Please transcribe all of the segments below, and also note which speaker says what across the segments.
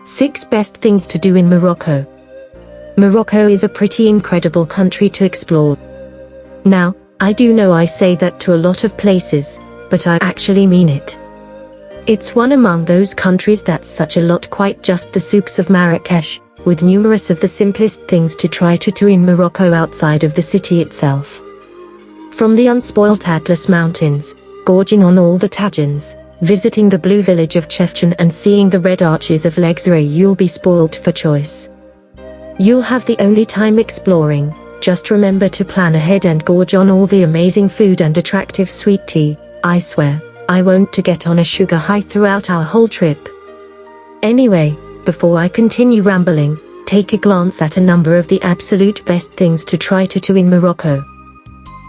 Speaker 1: 6 Best Things to Do in Morocco. Morocco is a pretty incredible country to explore. Now, I do know I say that to a lot of places, but I actually mean it. It's one among those countries that's such a lot, quite just the souks of Marrakech, with numerous of the simplest things to try to do in Morocco outside of the city itself. From the unspoilt Atlas Mountains, gorging on all the tagines, visiting the blue village of Chefchaouen and seeing the red arches of Luxray, you'll be spoiled for choice. You'll have the only time exploring. Just remember to plan ahead and gorge on all the amazing food and attractive sweet tea. I swear, I won't to get on a sugar high throughout our whole trip. Anyway, before I continue rambling, take a glance at a number of the absolute best things to try to do in Morocco.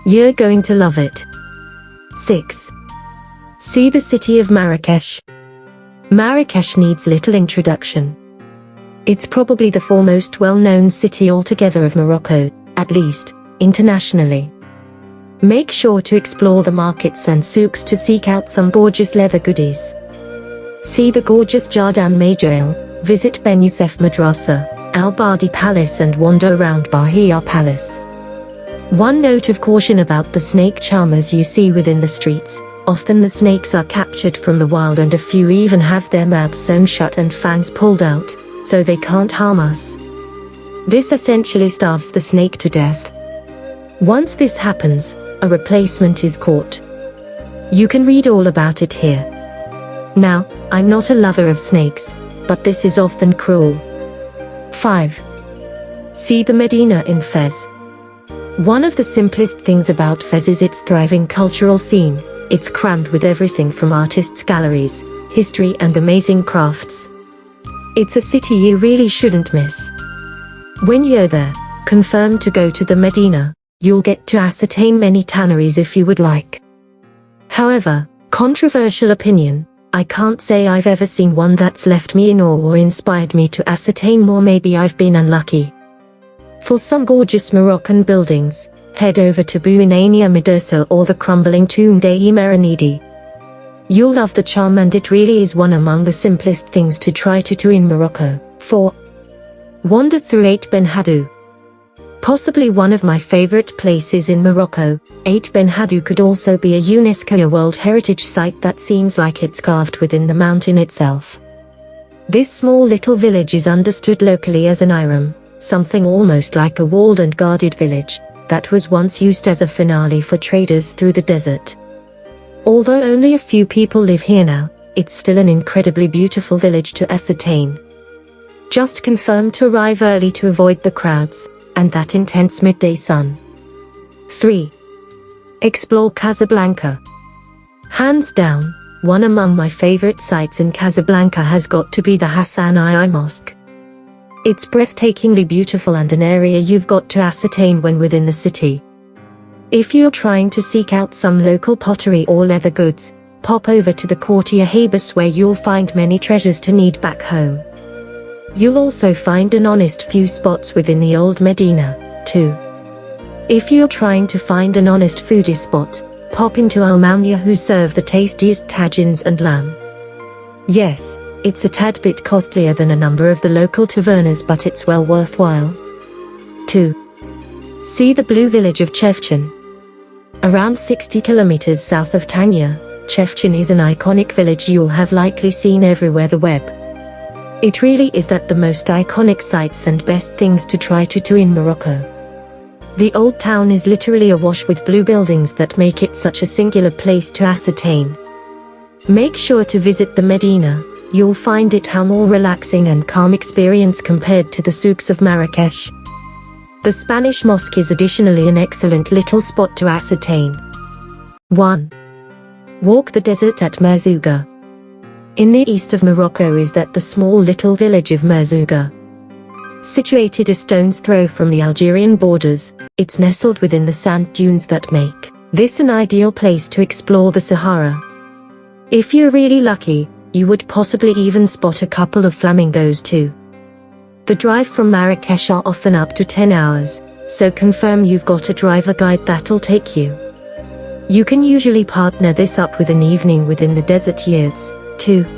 Speaker 1: You're going to love it. 6. See the city of Marrakech. Marrakech needs little introduction. It's probably the foremost well-known city altogether of Morocco, at least, internationally. Make sure to explore the markets and souks to seek out some gorgeous leather goodies. See the gorgeous Jardin Majorel, visit Ben Youssef Madrasa, Al-Badi Palace and wander around Bahia Palace. One note of caution about the snake charmers you see within the streets. Often the snakes are captured from the wild and a few even have their mouths sewn shut and fangs pulled out, so they can't harm us. This essentially starves the snake to death. Once this happens, a replacement is caught. You can read all about it here. Now, I'm not a lover of snakes, but this is often cruel. 5. See the Medina in Fez. One of the simplest things about Fez is its thriving cultural scene. It's crammed with everything from artists' galleries, history and amazing crafts. It's a city you really shouldn't miss. When you're there, confirm to go to the Medina. You'll get to ascertain many tanneries if you would like. However, controversial opinion, I can't say I've ever seen one that's left me in awe or inspired me to ascertain more. Maybe I've been unlucky. For some gorgeous Moroccan buildings, head over to Bouinania Madrasa or the crumbling Tomb des Merenidi. You'll love the charm and it really is one among the simplest things to try to do in Morocco. 4. Wander through 8 Ben Haddou. Possibly one of my favorite places in Morocco, 8 Ben Haddou could also be a UNESCO World Heritage Site that seems like it's carved within the mountain itself. This small little village is understood locally as an iram, something almost like a walled and guarded village, that was once used as a finale for traders through the desert. Although only a few people live here now, it's still an incredibly beautiful village to ascertain. Just confirm to arrive early to avoid the crowds and that intense midday sun. 3. Explore Casablanca. Hands down, one among my favorite sites in Casablanca has got to be the Hassan II Mosque. It's breathtakingly beautiful and an area you've got to ascertain when within the city. If you're trying to seek out some local pottery or leather goods, pop over to the Quartier Habas where you'll find many treasures to need back home. You'll also find an honest few spots within the old Medina, too. If you're trying to find an honest foodie spot, pop into Al Mounia who serve the tastiest tagines and lamb. Yes, it's a tad bit costlier than a number of the local tavernas, but it's well worthwhile. 2. See the blue village of Chefchaouen. Around 60 kilometers south of Tanya, Chefchaouen is an iconic village you'll have likely seen everywhere the web. It really is that the most iconic sights and best things to try to do in Morocco. The old town is literally awash with blue buildings that make it such a singular place to ascertain. Make sure to visit the Medina. You'll find it a more relaxing and calm experience compared to the souks of Marrakech. The Spanish Mosque is additionally an excellent little spot to ascertain. 1. Walk the desert at Merzouga. In the east of Morocco is that the small little village of Merzouga. Situated a stone's throw from the Algerian borders, it's nestled within the sand dunes that make this an ideal place to explore the Sahara. If you're really lucky, you would possibly even spot a couple of flamingos too. The drive from Marrakech are often up to 10 hours, so confirm you've got a driver guide that'll take you. You can usually partner this up with an evening within the desert yurts, too.